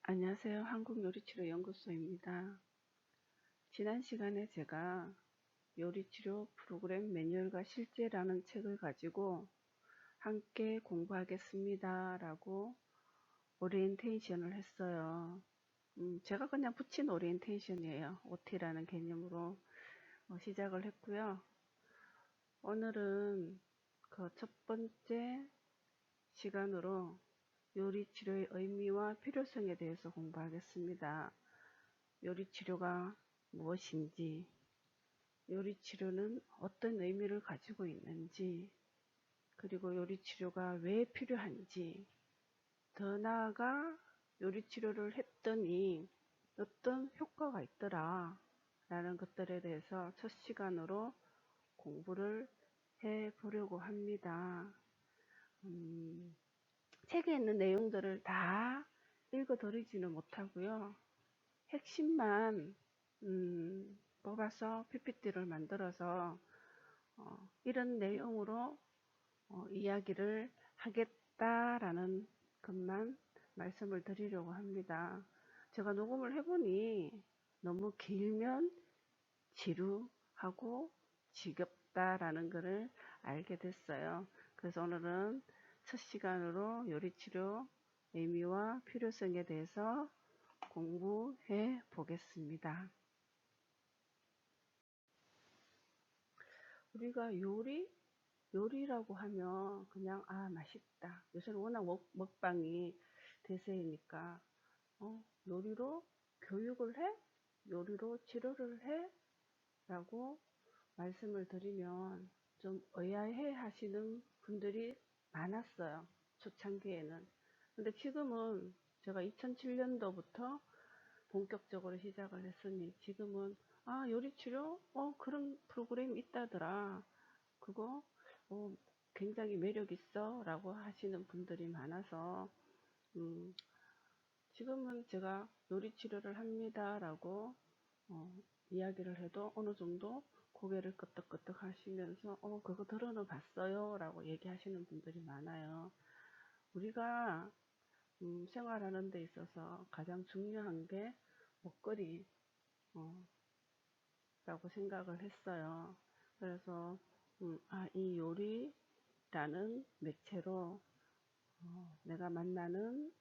안녕하세요. 한국요리치료연구소입니다. 지난 시간에 제가 요리치료 프로그램 매뉴얼과 실제라는 책을 가지고 함께 공부하겠습니다 라고 오리엔테이션을 했어요. 제가 그냥 붙인 오리엔테이션이에요. OT라는 개념으로 시작을 했고요. 오늘은 그 첫 번째 시간으로 요리치료의 의미와 필요성에 대해서 공부하겠습니다. 요리치료가 무엇인지, 요리치료는 어떤 의미를 가지고 있는지, 그리고 요리치료가 왜 필요한지, 더 나아가 요리치료를 했더니 어떤 효과가 있더라 라는 것들에 대해서 첫 시간으로 공부를 해 보려고 합니다. 책에 있는 내용들을 다 읽어 드리지는 못하고요. 핵심만 뽑아서 PPT를 만들어서 이런 내용으로 이야기를 하겠다라는 것만 말씀을 드리려고 합니다. 제가 녹음을 해보니 너무 길면 지루하고 지겹다라는 것을 알게 됐어요. 그래서 오늘은 첫 시간으로 요리치료 의미와 필요성에 대해서 공부해 보겠습니다. 우리가 요리라고 하면 그냥 맛있다. 요새는 워낙 먹방이 대세이니까 요리로 교육을 해? 요리로 치료를 해? 라고 말씀을 드리면 좀 의아해 하시는 분들이 많았어요. 초창기에는. 근데 지금은 제가 2007년도부터 본격적으로 시작을 했으니 지금은 요리치료? 그런 프로그램이 있다더라. 그거 굉장히 매력 있어 라고 하시는 분들이 많아서 음, 지금은 제가 요리치료를 합니다 라고 이야기를 해도 어느 정도 고개를 끄덕끄덕 하시면서 그거 들어는 봤어요 라고 얘기하시는 분들이 많아요. 우리가 생활하는 데 있어서 가장 중요한 게 먹거리 라고 생각을 했어요. 그래서 이 요리라는 매체로 내가 만나는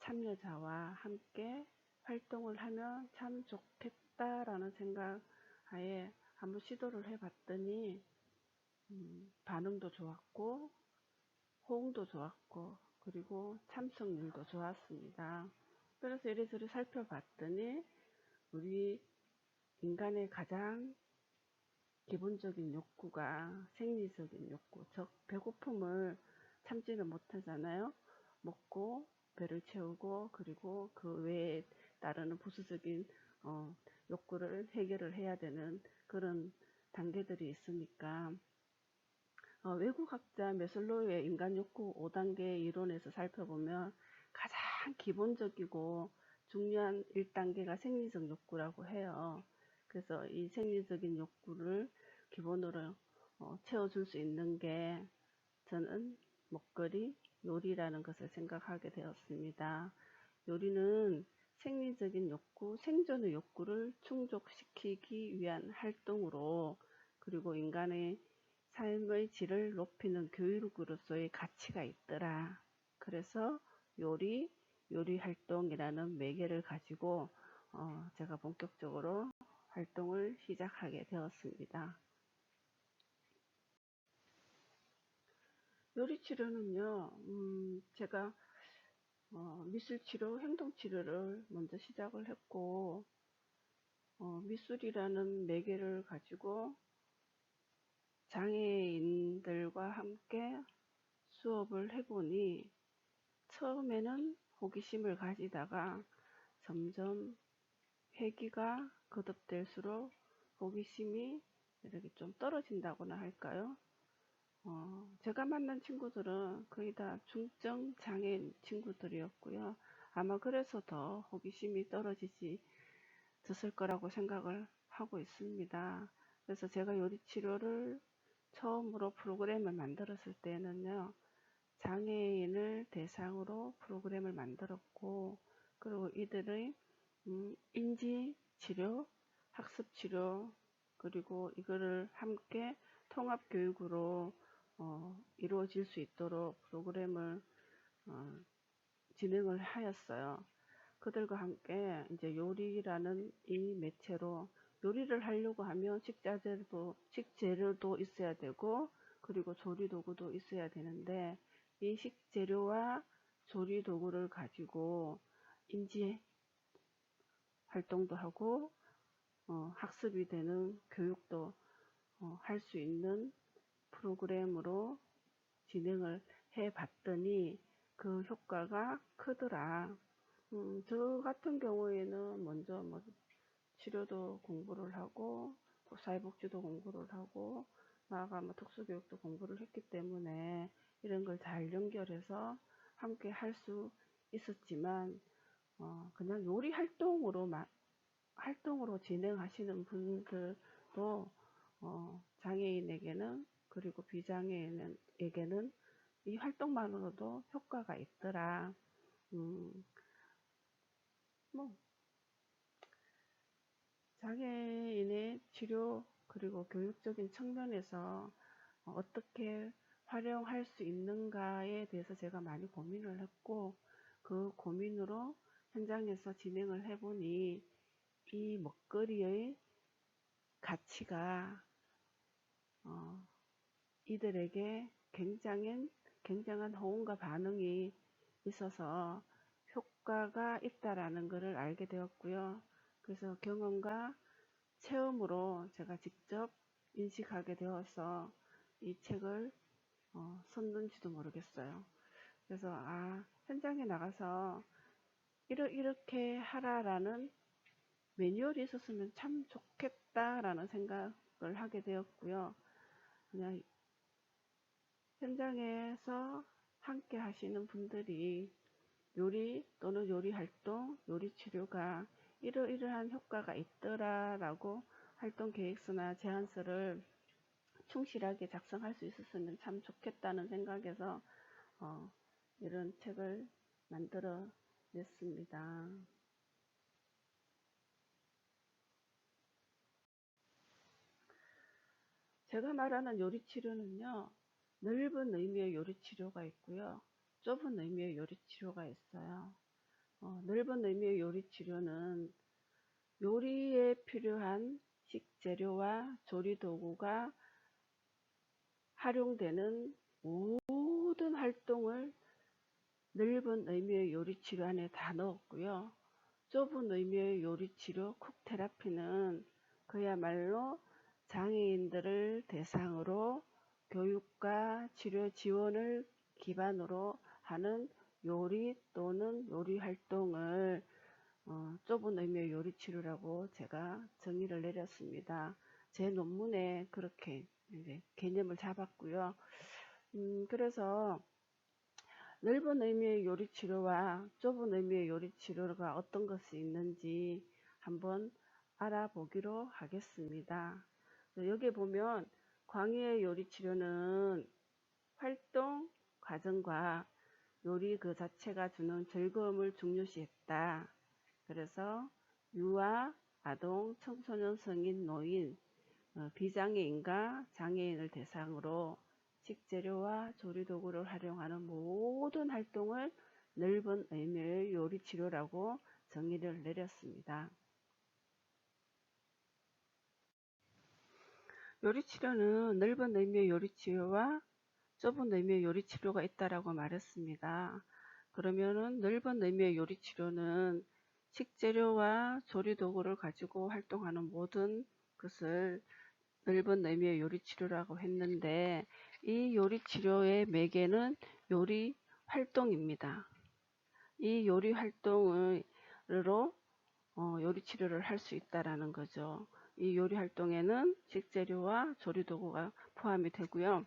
참여자와 함께 활동을 하면 참 좋겠다라는 생각 하에 한번 시도를 해봤더니 반응도 좋았고 호응도 좋았고 그리고 참석률도 좋았습니다. 그래서 이래저래 살펴봤더니 우리 인간의 가장 기본적인 욕구가 생리적인 욕구, 즉 배고픔을 참지는 못하잖아요. 먹고 배를 채우고 그리고 그 외에 따르는 부수적인 욕구를 해결을 해야 되는 그런 단계들이 있으니까 외국학자 메슬로우의 인간 욕구 5단계 이론에서 살펴보면 가장 기본적이고 중요한 1단계가 생리적 욕구라고 해요. 그래서 이 생리적인 욕구를 기본으로 채워줄 수 있는 게 저는 먹거리, 요리라는 것을 생각하게 되었습니다. 요리는 생리적인 욕구, 생존의 욕구를 충족시키기 위한 활동으로 그리고 인간의 삶의 질을 높이는 교육으로서의 가치가 있더라. 그래서 요리 활동이라는 매개를 가지고 제가 본격적으로 활동을 시작하게 되었습니다. 요리치료는요, 제가 미술치료, 행동치료를 먼저 시작을 했고, 미술이라는 매개를 가지고 장애인들과 함께 수업을 해보니 처음에는 호기심을 가지다가 점점 회기가 거듭될수록 호기심이 이렇게 좀 떨어진다고나 할까요? 제가 만난 친구들은 거의 다 중증 장애인 친구들이었고요. 아마 그래서 더 호기심이 떨어지지 졌을 거라고 생각을 하고 있습니다. 그래서 제가 요리치료를 처음으로 프로그램을 만들었을 때는요. 장애인을 대상으로 프로그램을 만들었고 그리고 이들의 인지치료, 학습치료, 그리고 이거를 함께 통합교육으로 이루어질 수 있도록 프로그램을 진행을 하였어요. 그들과 함께 이제 요리라는 이 매체로 요리를 하려고 하면 식재료도 있어야 되고, 그리고 조리 도구도 있어야 되는데, 이 식재료와 조리 도구를 가지고 인지 활동도 하고 학습이 되는 교육도 할 수 있는 프로그램으로 진행을 해 봤더니 그 효과가 크더라. 저 같은 경우에는 먼저 뭐 치료도 공부를 하고 사회복지도 공부를 하고 나아가 뭐 특수교육도 공부를 했기 때문에 이런 걸 잘 연결해서 함께 할 수 있었지만 그냥 요리 활동으로 진행하시는 분들도 장애인에게는, 그리고 비장애인에게는 이 활동만으로도 효과가 있더라. 뭐 장애인의 치료 그리고 교육적인 측면에서 어떻게 활용할 수 있는가에 대해서 제가 많이 고민을 했고, 그 고민으로 현장에서 진행을 해보니 이 먹거리의 가치가 이들에게 굉장한 호응과 반응이 있어서 효과가 있다라는 것을 알게 되었고요. 그래서 경험과 체험으로 제가 직접 인식하게 되어서 이 책을 썼는지도 모르겠어요. 그래서 현장에 나가서 이렇게 하라라는 매뉴얼이 있었으면 참 좋겠다라는 생각을 하게 되었고요. 그냥 현장에서 함께 하시는 분들이 요리 또는 요리 활동, 요리 치료가 이러이러한 효과가 있더라라고 활동 계획서나 제안서를 충실하게 작성할 수 있었으면 참 좋겠다는 생각에서 이런 책을 만들어 냈습니다. 제가 말하는 요리 치료는요, 넓은 의미의 요리 치료가 있고요, 좁은 의미의 요리 치료가 있어요. 넓은 의미의 요리 치료는 요리에 필요한 식재료와 조리 도구가 활용되는 모든 활동을 넓은 의미의 요리 치료 안에 다 넣었고요. 좁은 의미의 요리 치료 쿡테라피는 그야말로 장애인들을 대상으로 교육과 치료 지원을 기반으로 하는 요리 또는 요리 활동을 좁은 의미의 요리 치료라고 제가 정의를 내렸습니다. 제 논문에 그렇게 이제 개념을 잡았고요. 그래서 넓은 의미의 요리 치료와 좁은 의미의 요리 치료가 어떤 것이 있는지 한번 알아보기로 하겠습니다. 여기 보면 광의의 요리 치료는 활동 과정과 요리 그 자체가 주는 즐거움을 중요시했다. 그래서 유아, 아동, 청소년, 성인, 노인, 비장애인과 장애인을 대상으로 식재료와 조리도구를 활용하는 모든 활동을 넓은 의미의 요리치료라고 정의를 내렸습니다. 요리치료는 넓은 의미의 요리치료와 좁은 의미의 요리치료가 있다라고 말했습니다. 그러면은 넓은 의미의 요리치료는 식재료와 조리도구를 가지고 활동하는 모든 것을 넓은 의미의 요리치료라고 했는데, 이 요리치료의 매개는 요리 활동입니다. 이 요리 활동으로 요리치료를 할 수 있다라는 거죠. 이 요리 활동에는 식재료와 조리도구가 포함이 되고요.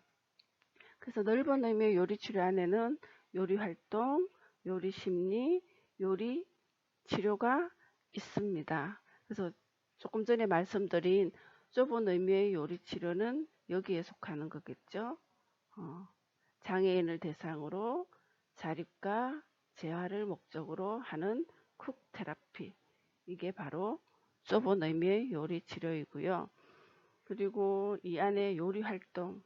그래서 넓은 의미의 요리치료 안에는 요리 활동, 요리 심리, 요리 치료가 있습니다. 그래서 조금 전에 말씀드린 좁은 의미의 요리 치료는 여기에 속하는 거겠죠. 장애인을 대상으로 자립과 재활을 목적으로 하는 쿡 테라피, 이게 바로 좁은 의미의 요리 치료이고요. 그리고 이 안에 요리 활동은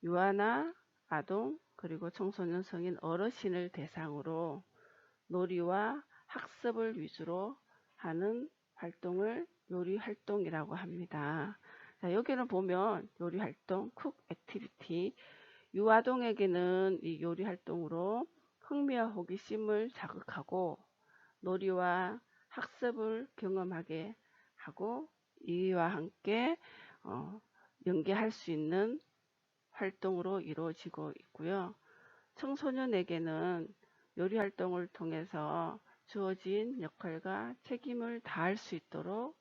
유아나 아동 그리고 청소년 성인 어르신을 대상으로 놀이와 학습을 위주로 하는 활동을 요리 활동이라고 합니다. 자, 여기는 보면 요리 활동, 쿡 액티비티, 유아동에게는 이 요리 활동으로 흥미와 호기심을 자극하고 놀이와 학습을 경험하게 하고 이와 함께 연계할 수 있는 활동으로 이루어지고 있고요. 청소년에게는 요리 활동을 통해서 주어진 역할과 책임을 다할 수 있도록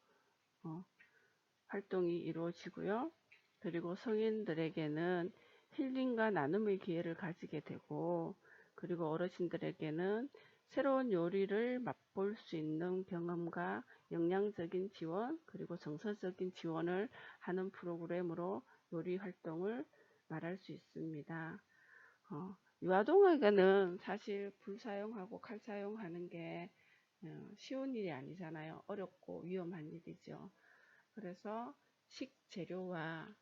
활동이 이루어지고요. 그리고 성인들에게는 힐링과 나눔의 기회를 가지게 되고, 그리고 어르신들에게는 새로운 요리를 맛볼 수 있는 경험과 영양적인 지원, 그리고 정서적인 지원을 하는 프로그램으로 요리 활동을 말할 수 있습니다. 유아동에게는 사실 불 사용하고 칼 사용하는 게 쉬운 일이 아니잖아요. 어렵고 위험한 일이죠. 그래서 식재료와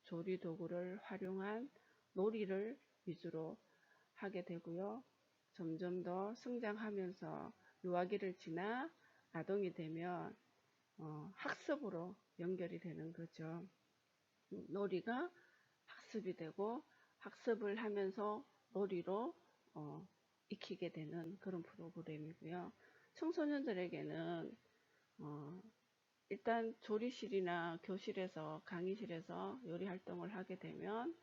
조리 도구를 활용한 놀이를 위주로 하게 되고요. 점점 더 성장하면서 유아기를 지나 아동이 되면 학습으로 연결이 되는 거죠. 놀이가 학습이 되고 학습을 하면서 놀이로 익히게 되는 그런 프로그램이고요. 청소년들에게는 일단 조리실이나 교실에서 강의실에서 요리 활동을 하게 되면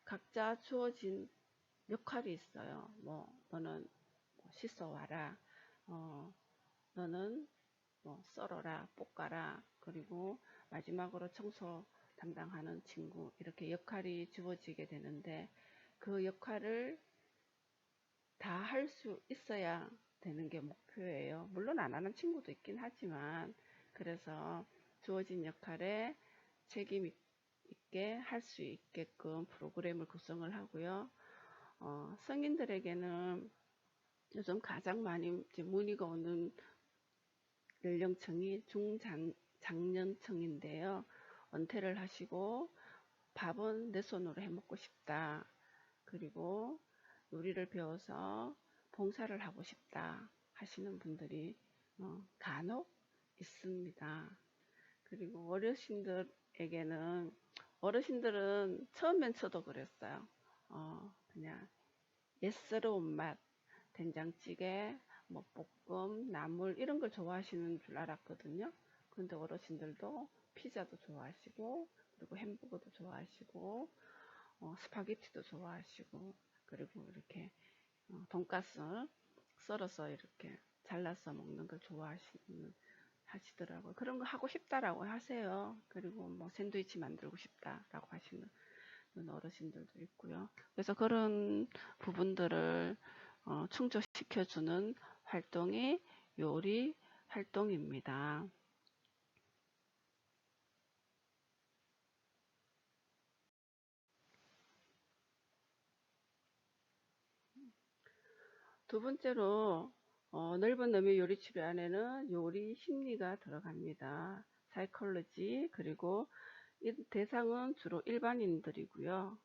각자 주어진 역할이 있어요. 뭐 너는 씻어 와라, 너는 썰어라, 볶아라, 그리고 마지막으로 청소 담당하는 친구, 이렇게 역할이 주어지게 되는데 그 역할을 다 할 수 있어야 되는 게 목표예요. 물론 안 하는 친구도 있긴 하지만, 그래서 주어진 역할에 책임 있게 할 수 있게끔 프로그램을 구성을 하고요. 성인들에게는 요즘 가장 많이 문의가 오는 연령층이 중장년층인데요. 은퇴를 하시고 밥은 내 손으로 해 먹고 싶다. 그리고 요리를 배워서 봉사를 하고 싶다 하시는 분들이 간혹 있습니다. 그리고 어르신들은 처음엔 저도 그랬어요. 그냥 옛스러운 맛, 된장찌개, 뭐 볶음, 나물 이런 걸 좋아하시는 줄 알았거든요. 근데 어르신들도 피자도 좋아하시고, 그리고 햄버거도 좋아하시고, 스파게티도 좋아하시고, 그리고 이렇게 돈가스 썰어서 이렇게 잘라서 먹는 걸 하시더라고요. 그런 거 하고 싶다라고 하세요. 그리고 뭐 샌드위치 만들고 싶다라고 하시는 어르신들도 있고요. 그래서 그런 부분들을 충족시켜주는 활동이 요리 활동입니다. 두 번째로 넓은 의미 요리 치료 안에는 요리 심리가 들어갑니다. 사이콜로지, 그리고 이 대상은 주로 일반인들이고요.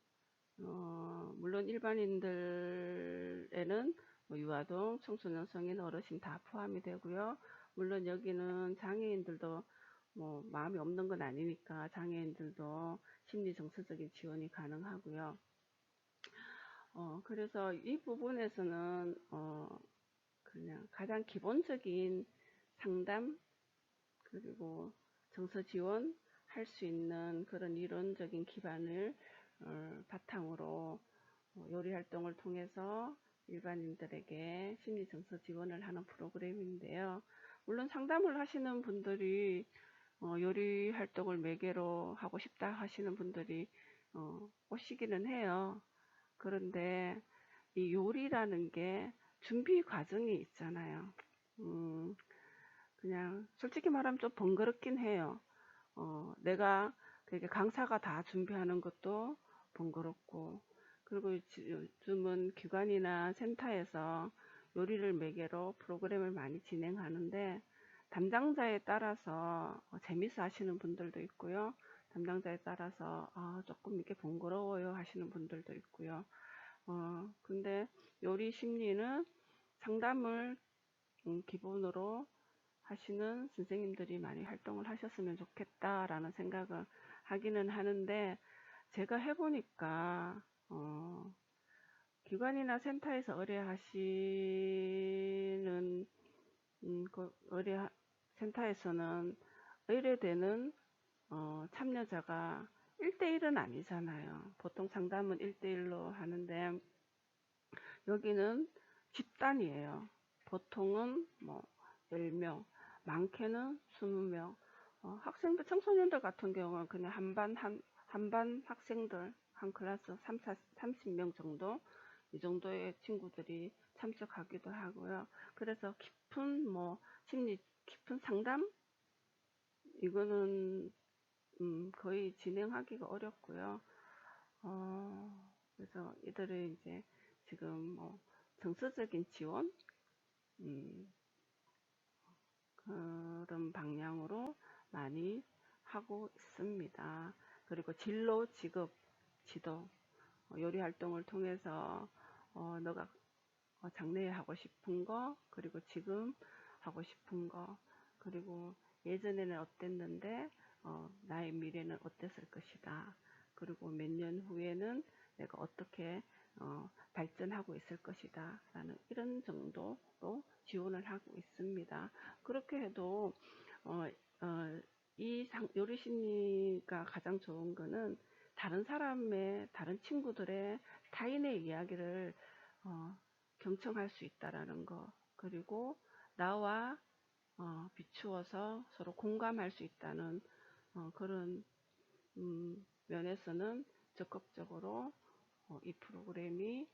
물론 일반인들에는 유아동, 청소년, 성인, 어르신 다 포함이 되고요. 물론 여기는 장애인들도 마음이 없는 건 아니니까 장애인들도 심리 정서적인 지원이 가능하고요. 그래서 이 부분에서는 그냥 가장 기본적인 상담, 그리고 정서 지원 할 수 있는 그런 이론적인 기반을 바탕으로 요리 활동을 통해서 일반인들에게 심리 정서 지원을 하는 프로그램인데요. 물론 상담을 하시는 분들이 요리 활동을 매개로 하고 싶다 하시는 분들이 오시기는 해요. 그런데 이 요리라는 게 준비 과정이 있잖아요. 그냥 솔직히 말하면 좀 번거롭긴 해요. 내가 그렇게 강사가 다 준비하는 것도 번거롭고, 그리고 요즘은 기관이나 센터에서 요리를 매개로 프로그램을 많이 진행하는데, 담당자에 따라서 재밌어 하시는 분들도 있고요. 담당자에 따라서 조금 이렇게 번거로워요 하시는 분들도 있고요. 근데 요리 심리는 상담을 기본으로 하시는 선생님들이 많이 활동을 하셨으면 좋겠다라는 생각을 하기는 하는데, 제가 해보니까 기관이나 센터에서 의뢰하시는 그 센터에서는 의뢰되는 참여자가 1대1은 아니잖아요. 보통 상담은 1대1로 하는데 여기는 집단이에요. 보통은 뭐 10명, 많게는 20명. 학생들, 청소년들 같은 경우는 그냥 한 반 학생들, 한 클래스 30명 정도, 이 정도의 친구들이 참석하기도 하고요. 그래서 깊은 심리 깊은 상담, 이거는 거의 진행하기가 어렵고요. 그래서 이들을 이제 지금 정서적인 지원, 그런 방향으로 많이 하고 있습니다. 그리고 진로, 직업, 지도, 요리 활동을 통해서 너가 장래에 하고 싶은 거, 그리고 지금 하고 싶은 거, 그리고 예전에는 어땠는데 나의 미래는 어땠을 것이다. 그리고 몇 년 후에는 내가 어떻게 발전하고 있을 것이다 라는 이런 정도로 지원을 하고 있습니다. 그렇게 해도 이 요리 심리가 가장 좋은 거는 다른 친구들의 타인의 이야기를 경청할 수 있다라는 거, 그리고 나와 비추어서 서로 공감할 수 있다는 그런 면에서는 적극적으로 이 프로그램이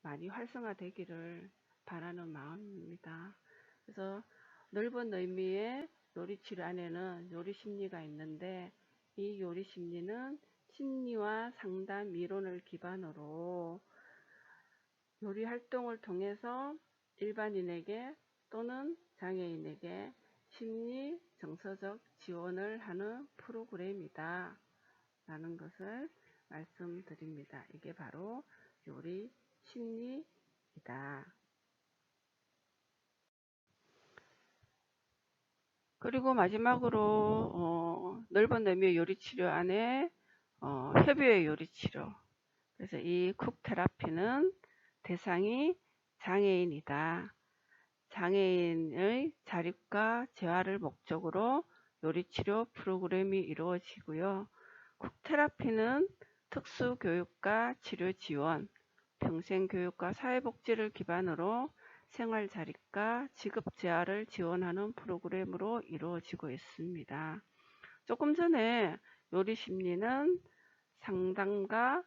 많이 활성화되기를 바라는 마음입니다. 그래서 넓은 의미의 요리치료 안에는 요리 심리가 있는데, 이 요리 심리는 심리와 상담 이론을 기반으로 요리 활동을 통해서 일반인에게 또는 장애인에게 심리 정서적 지원을 하는 프로그램이다 라는 것을 말씀드립니다. 이게 바로 요리 심리이다. 그리고 마지막으로 넓은 의미의 요리치료 안에 협의의 요리치료, 그래서 이 쿡 테라피는 대상이 장애인이다. 장애인의 자립과 재활을 목적으로 요리치료 프로그램이 이루어지고요. 쿡 테라피는 특수교육과 치료 지원, 평생교육과 사회복지를 기반으로 생활 자립과 직업 재활을 지원하는 프로그램으로 이루어지고 있습니다. 조금 전에 요리 심리는 상담과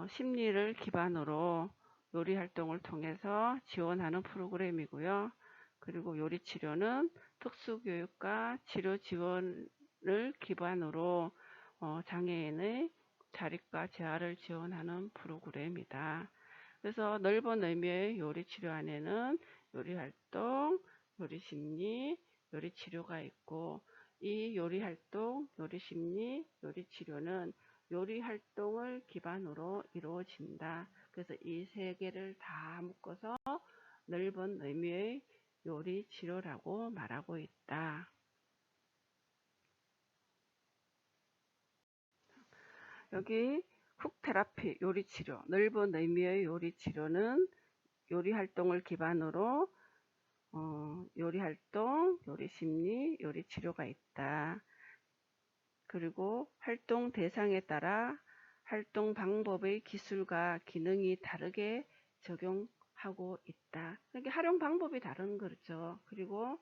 심리를 기반으로 요리 활동을 통해서 지원하는 프로그램이고요. 그리고 요리 치료는 특수교육과 치료 지원을 기반으로 장애인의 자립과 재활을 지원하는 프로그램이다. 그래서 넓은 의미의 요리 치료 안에는 요리 활동, 요리 심리, 요리 치료가 있고, 이 요리 활동, 요리 심리, 요리 치료는 요리 활동을 기반으로 이루어진다. 그래서 이 세 개를 다 묶어서 넓은 의미의 요리 치료라고 말하고 있다. 여기 쿡 테라피 요리 치료, 넓은 의미의 요리 치료는 요리 활동을 기반으로 요리 활동, 요리 심리, 요리 치료가 있다. 그리고 활동 대상에 따라 활동 방법의 기술과 기능이 다르게 적용하고 있다. 이게 활용 방법이 다른 거죠. 그리고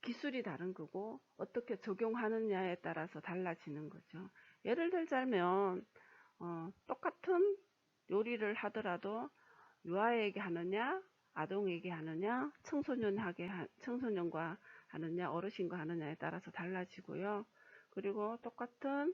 기술이 다른 거고, 어떻게 적용하느냐에 따라서 달라지는 거죠. 예를 들자면 똑같은 요리를 하더라도 유아에게 하느냐, 아동에게 하느냐, 청소년과 하느냐, 어르신과 하느냐에 따라서 달라지고요. 그리고 똑같은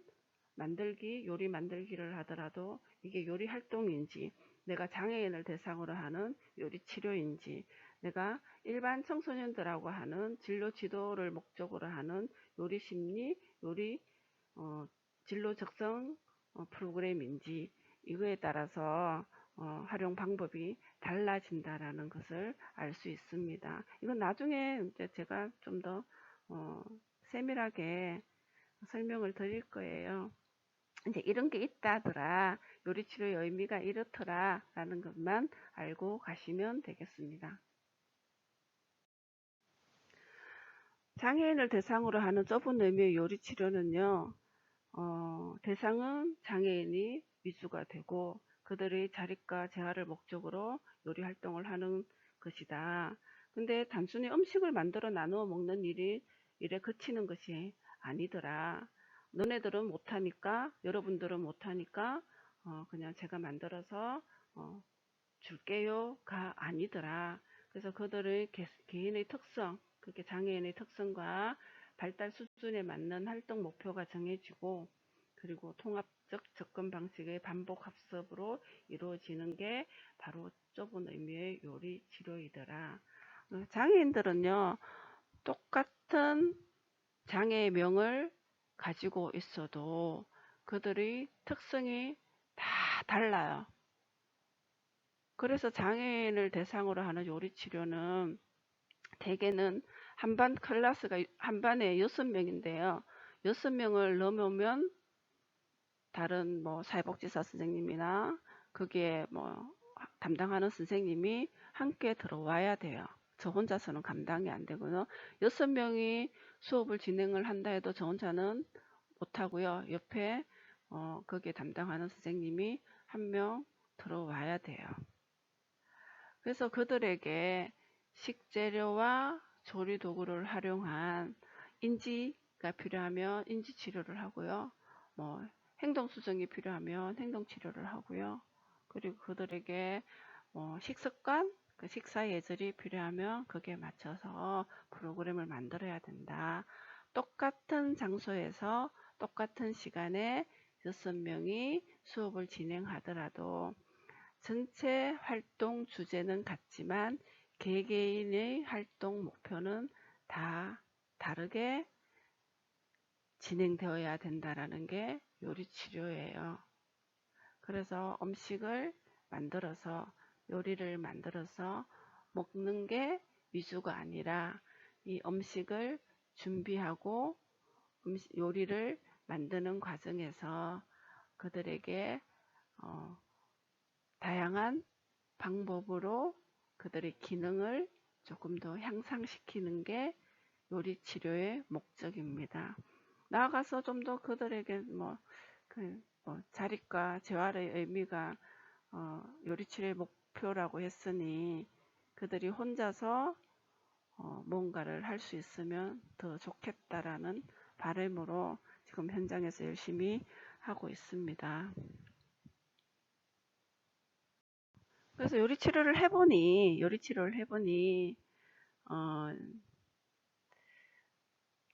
요리 만들기를 하더라도 이게 요리 활동인지 내가 장애인을 대상으로 하는 요리치료인지, 내가 일반 청소년들하고 하는 진로 지도를 목적으로 하는 요리심리, 요리 진로 적성 프로그램인지, 이거에 따라서 활용 방법이 달라진다라는 것을 알 수 있습니다. 이건 나중에 이제 제가 좀 더 세밀하게 설명을 드릴 거예요. 이제 이런 게 있다더라, 요리치료의 의미가 이렇더라 라는 것만 알고 가시면 되겠습니다. 장애인을 대상으로 하는 좁은 의미의 요리치료는요, 대상은 장애인이 위주가 되고 그들의 자립과 재활을 목적으로 요리 활동을 하는 것이다. 근데 단순히 음식을 만들어 나누어 먹는 일에 그치는 것이 아니더라. 너네들은 못하니까, 여러분들은 못하니까 그냥 제가 만들어서 줄게요가 아니더라. 그래서 그들의 개인의 특성, 그렇게 장애인의 특성과 발달 수준에 맞는 활동 목표가 정해지고, 그리고 통합적 접근 방식의 반복 학습으로 이루어지는 게 바로 좁은 의미의 요리 치료이더라. 장애인들은요, 똑같은 장애명을 가지고 있어도 그들의 특성이 다 달라요. 그래서 장애인을 대상으로 하는 요리치료는 대개는 한반 클래스가 한 반에 6명인데요. 6명을 넘으면 다른 사회복지사 선생님이나 거기에 담당하는 선생님이 함께 들어와야 돼요. 저 혼자서는 감당이 안 되고요. 6명이 수업을 진행을 한다 해도 저 혼자는 못하고요. 옆에 거기에 담당하는 선생님이 한 명 들어와야 돼요. 그래서 그들에게 식재료와 조리 도구를 활용한 인지가 필요하면 인지 치료를 하고요. 행동 수정이 필요하면 행동 치료를 하고요. 그리고 그들에게 식습관, 그 식사 예절이 필요하면 거기에 맞춰서 프로그램을 만들어야 된다. 똑같은 장소에서 똑같은 시간에 6명이 수업을 진행하더라도 전체 활동 주제는 같지만 개개인의 활동 목표는 다 다르게 진행되어야 된다라는 게 요리치료예요. 그래서 음식을 만들어서, 요리를 만들어서 먹는 게 위주가 아니라 이 음식을 준비하고 요리를 만드는 과정에서 그들에게 다양한 방법으로 그들의 기능을 조금 더 향상시키는 게 요리치료의 목적입니다. 나아가서 좀 더 그들에게 자립과 재활의 의미가 요리치료의 목표라고 했으니 그들이 혼자서 뭔가를 할 수 있으면 더 좋겠다라는 바람으로 지금 현장에서 열심히 하고 있습니다. 그래서 요리치료를 해보니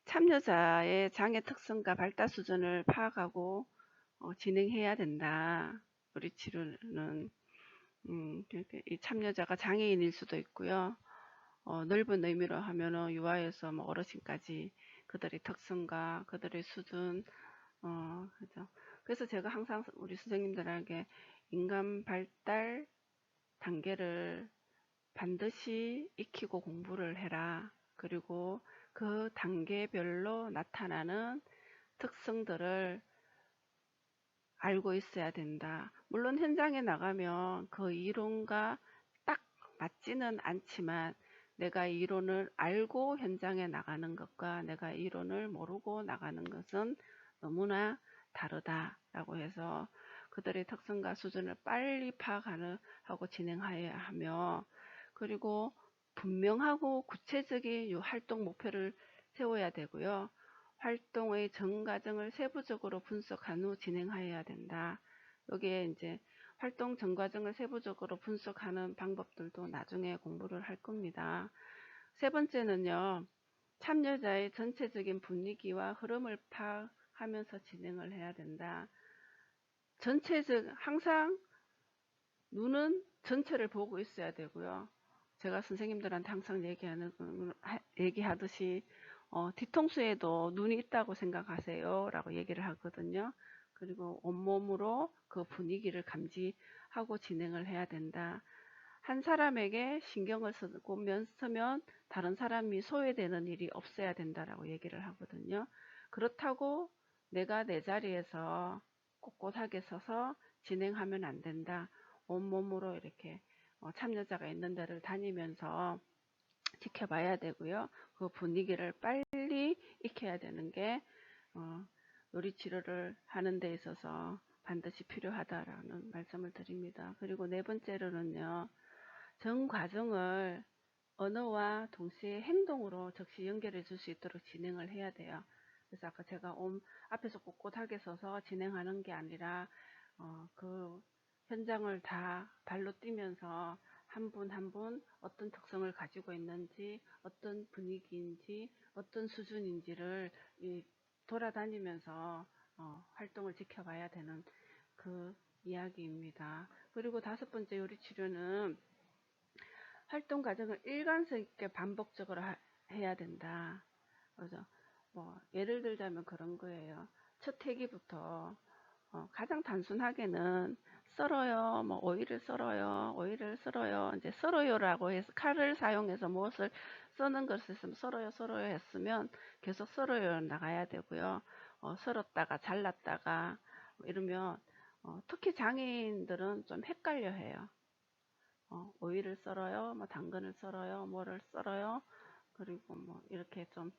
참여자의 장애 특성과 발달 수준을 파악하고 진행해야 된다. 요리치료는 이 참여자가 장애인일 수도 있고요. 넓은 의미로 하면은 유아에서 어르신까지 그들의 특성과 그들의 수준, 그래서 제가 항상 우리 선생님들에게 인간 발달 단계를 반드시 익히고 공부를 해라. 그리고 그 단계별로 나타나는 특성들을 알고 있어야 된다. 물론 현장에 나가면 그 이론과 딱 맞지는 않지만 내가 이론을 알고 현장에 나가는 것과 내가 이론을 모르고 나가는 것은 너무나 다르다라고 해서 그들의 특성과 수준을 빨리 파악하고 진행해야 하며, 그리고 분명하고 구체적인 활동 목표를 세워야 되고요. 활동의 전 과정을 세부적으로 분석한 후 진행해야 된다. 여기에 이제 활동 전 과정을 세부적으로 분석하는 방법들도 나중에 공부를 할 겁니다. 세 번째는요, 참여자의 전체적인 분위기와 흐름을 파악하면서 진행을 해야 된다. 항상 눈은 전체를 보고 있어야 되고요. 제가 선생님들한테 항상 얘기하듯이 뒤통수에도 눈이 있다고 생각하세요 라고 얘기를 하거든요. 그리고 온몸으로 그 분위기를 감지하고 진행을 해야 된다. 한 사람에게 신경을 쓰면 다른 사람이 소외되는 일이 없어야 된다라고 얘기를 하거든요. 그렇다고 내가 내 자리에서 꼿꼿하게 서서 진행하면 안 된다. 온몸으로 이렇게 참여자가 있는 데를 다니면서 지켜봐야 되고요. 그 분위기를 빨리 익혀야 되는 게 요리 치료를 하는 데 있어서 반드시 필요하다라는 말씀을 드립니다. 그리고 네 번째로는요. 전 과정을 언어와 동시에 행동으로 적시 연결해 줄 수 있도록 진행을 해야 돼요. 그래서 아까 제가 앞에서 꼿꼿하게 서서 진행하는 게 아니라 그 현장을 다 발로 뛰면서 한 분 한 분 어떤 특성을 가지고 있는지, 어떤 분위기인지, 어떤 수준인지를 돌아다니면서 활동을 지켜봐야 되는 그 이야기입니다. 그리고 다섯 번째 요리 치료는 활동 과정을 일관성 있게 반복적으로 해야 된다. 그래서 예를 들자면 그런 거예요. 첫 회기부터 가장 단순하게는 썰어요, 오이를 썰어요, 이제 썰어요라고 해서 칼을 사용해서 무엇을 써는 것을 썰어요 했으면 계속 썰어요 나가야 되고요. 썰었다가 잘랐다가 이러면 특히 장애인들은 좀 헷갈려 해요. 오이를 썰어요, 당근을 썰어요, 뭐를 썰어요. 그리고 이렇게 좀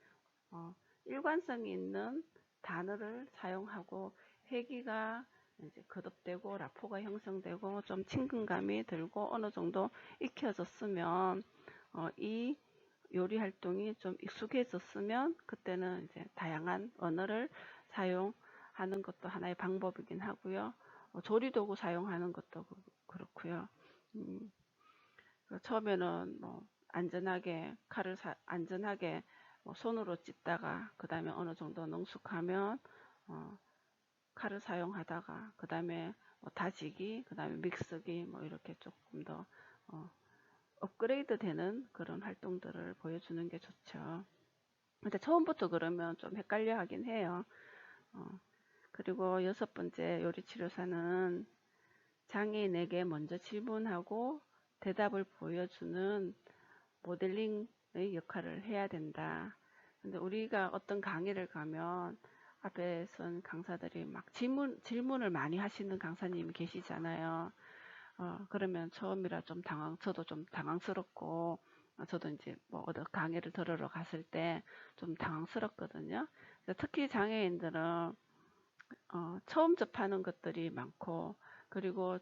일관성이 있는 단어를 사용하고 회기가 이제 거듭되고 라포가 형성되고 좀 친근감이 들고 어느 정도 익혀졌으면 이 요리 활동이 좀 익숙해졌으면 그때는 이제 다양한 언어를 사용하는 것도 하나의 방법이긴 하고요. 조리도구 사용하는 것도 그렇고요. 처음에는 안전하게 안전하게 손으로 찢다가 그 다음에 어느 정도 능숙하면 칼을 사용하다가 그 다음에 다지기, 그 다음에 믹서기 이렇게 조금 더 업그레이드 되는 그런 활동들을 보여주는 게 좋죠. 근데 처음부터 그러면 좀 헷갈려 하긴 해요. 그리고 여섯 번째 요리치료사는 장애인에게 먼저 질문하고 대답을 보여주는 모델링의 역할을 해야 된다. 근데 우리가 어떤 강의를 가면 앞에 선 강사들이 막 질문을 많이 하시는 강사님이 계시잖아요. 그러면 처음이라 저도 좀 당황스럽고, 저도 이제 어디 강의를 들으러 갔을 때 좀 당황스럽거든요. 특히 장애인들은 처음 접하는 것들이 많고, 그리고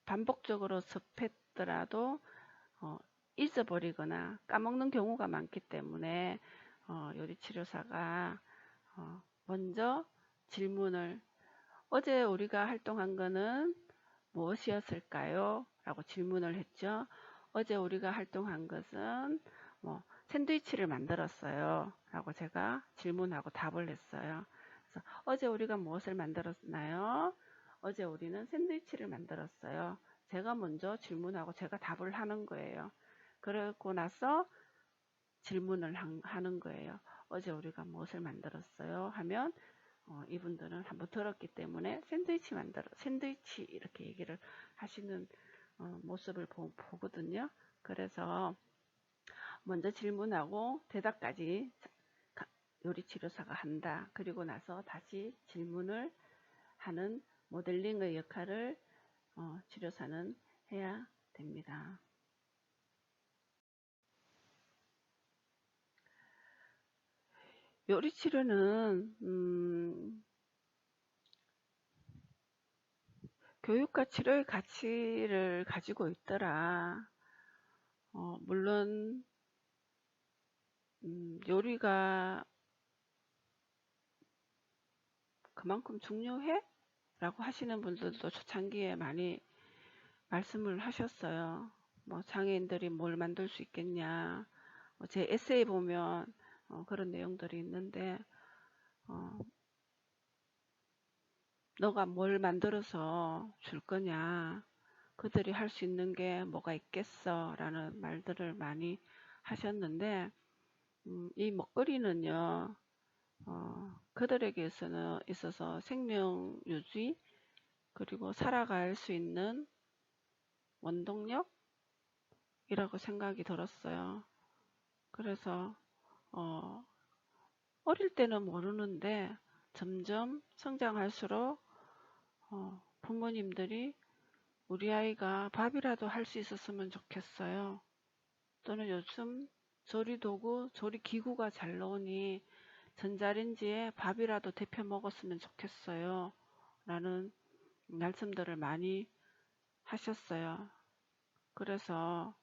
반복적으로 접했더라도 잊어버리거나 까먹는 경우가 많기 때문에 요리치료사가 먼저 질문을 어제 우리가 활동한 거는 무엇이었을까요? 라고 질문을 했죠. 어제 우리가 활동한 것은 샌드위치를 만들었어요. 라고 제가 질문하고 답을 했어요. 그래서 어제 우리가 무엇을 만들었나요? 어제 우리는 샌드위치를 만들었어요. 제가 먼저 질문하고 제가 답을 하는 거예요. 그러고 나서 질문을 하는 거예요. 어제 우리가 무엇을 만들었어요? 하면 이분들은 한번 들었기 때문에 샌드위치 이렇게 얘기를 하시는 모습을 보거든요. 그래서 먼저 질문하고 대답까지 요리치료사가 한다. 그리고 나서 다시 질문을 하는 모델링의 역할을 치료사는 해야 됩니다. 요리치료는 교육과 치료의 가치를 가지고 있더라. 물론 요리가 그만큼 중요해? 라고 하시는 분들도 초창기에 많이 말씀을 하셨어요. 장애인들이 뭘 만들 수 있겠냐. 제 에세이 보면 그런 내용들이 있는데 너가 뭘 만들어서 줄 거냐. 그들이 할 수 있는 게 뭐가 있겠어 라는 말들을 많이 하셨는데, 이 먹거리는요, 그들에게 있어서 생명 유지 그리고 살아갈 수 있는 원동력이라고 생각이 들었어요. 그래서 어릴 때는 모르는데 점점 성장할수록 부모님들이 우리 아이가 밥이라도 할 수 있었으면 좋겠어요. 또는 요즘 조리도구, 조리기구가 잘 나오니 전자레인지에 밥이라도 데펴 먹었으면 좋겠어요 라는 말씀들을 많이 하셨어요. 그래서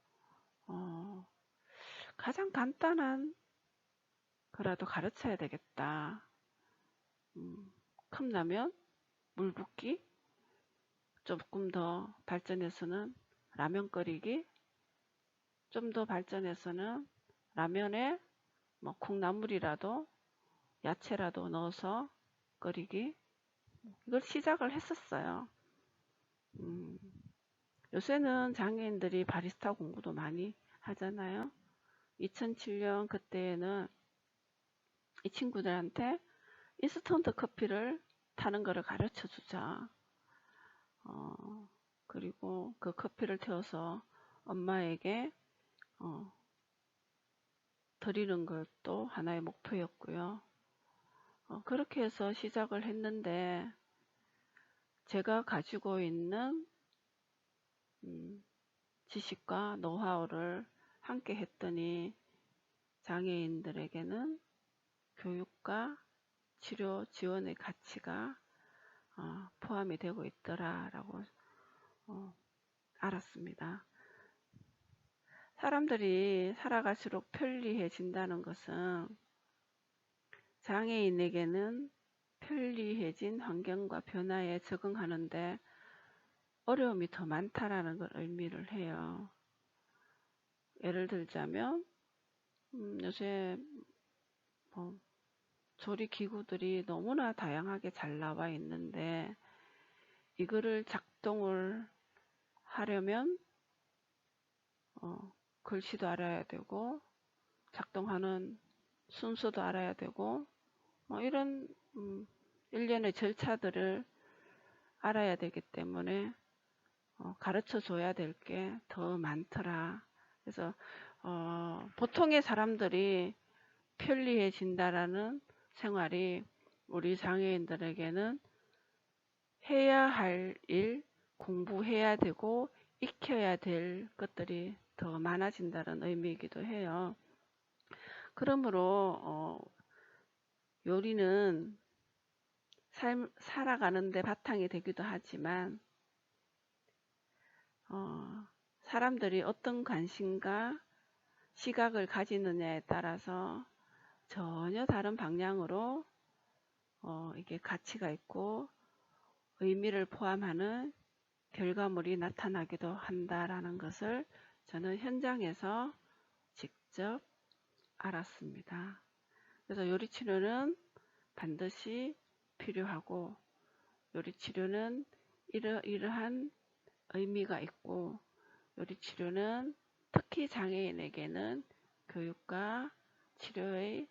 가장 간단한 거라도 가르쳐야 되겠다. 컵라면, 물 붓기, 조금 더 발전해서는 라면 끓이기, 좀 더 발전해서는 라면에 뭐 콩나물이라도 야채라도 넣어서 끓이기, 이걸 시작을 했었어요. 요새는 장애인들이 바리스타 공부도 많이 하잖아요. 2007년 그때에는 이 친구들한테 인스턴트 커피를 타는 거를 가르쳐 주자. 그리고 그 커피를 태워서 엄마에게 드리는 것도 하나의 목표였고요. 그렇게 해서 시작을 했는데, 제가 가지고 있는 지식과 노하우를 함께 했더니 장애인들에게는 교육과 치료 지원의 가치가 포함이 되고 있더라라고 알았습니다. 사람들이 살아갈수록 편리해진다는 것은 장애인에게는 편리해진 환경과 변화에 적응하는데 어려움이 더 많다라는 걸 의미를 해요. 예를 들자면 요새 조리기구들이 너무나 다양하게 잘 나와 있는데, 이거를 작동을 하려면 글씨도 알아야 되고 작동하는 순서도 알아야 되고 이런 일련의 절차들을 알아야 되기 때문에 가르쳐 줘야 될 게 더 많더라. 그래서 보통의 사람들이 편리해진다라는 생활이 우리 장애인들에게는 해야 할 일, 공부해야 되고 익혀야 될 것들이 더 많아진다는 의미이기도 해요. 그러므로 요리는 살아가는데 바탕이 되기도 하지만 사람들이 어떤 관심과 시각을 가지느냐에 따라서 전혀 다른 방향으로 이게 가치가 있고 의미를 포함하는 결과물이 나타나기도 한다라는 것을 저는 현장에서 직접 알았습니다. 그래서 요리치료는 반드시 필요하고, 요리치료는 이러한 의미가 있고, 요리치료는 특히 장애인에게는 교육과 치료의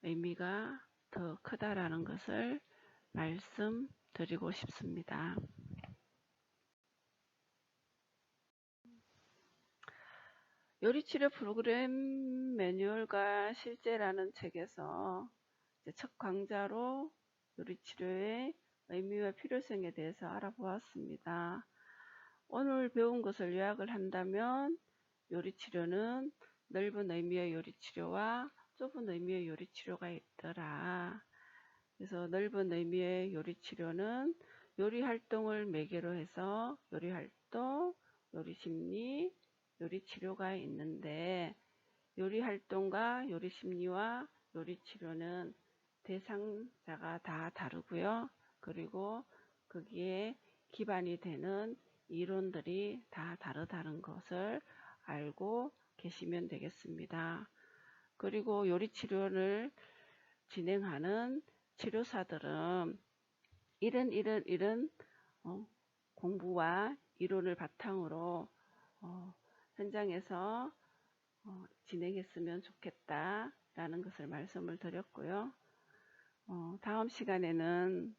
의미가 더 크다라는 것을 말씀드리고 싶습니다. 요리치료 프로그램 매뉴얼과 실제라는 책에서 첫 강좌로 요리치료의 의미와 필요성에 대해서 알아보았습니다. 오늘 배운 것을 요약을 한다면 요리치료는 넓은 의미의 요리치료와 좁은 의미의 요리치료가 있더라. 그래서 넓은 의미의 요리치료는 요리활동을 매개로 해서 요리활동, 요리심리, 요리치료가 있는데, 요리활동과 요리심리와 요리치료는 대상자가 다 다르고요. 그리고 거기에 기반이 되는 이론들이 다 다르다는 것을 알고 계시면 되겠습니다. 그리고 요리치료를 진행하는 치료사들은 이런 공부와 이론을 바탕으로 현장에서 진행했으면 좋겠다라는 것을 말씀을 드렸고요. 다음 시간에는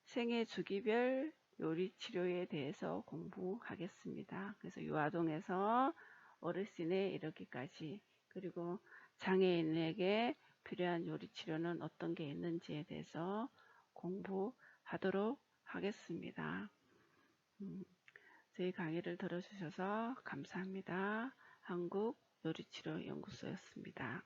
생애 주기별 요리 치료에 대해서 공부하겠습니다. 그래서 유아동에서 어르신에 이르기까지, 그리고 장애인에게 필요한 요리 치료는 어떤 게 있는지에 대해서 공부하도록 하겠습니다. 저희 강의를 들어주셔서 감사합니다. 한국요리치료연구소였습니다.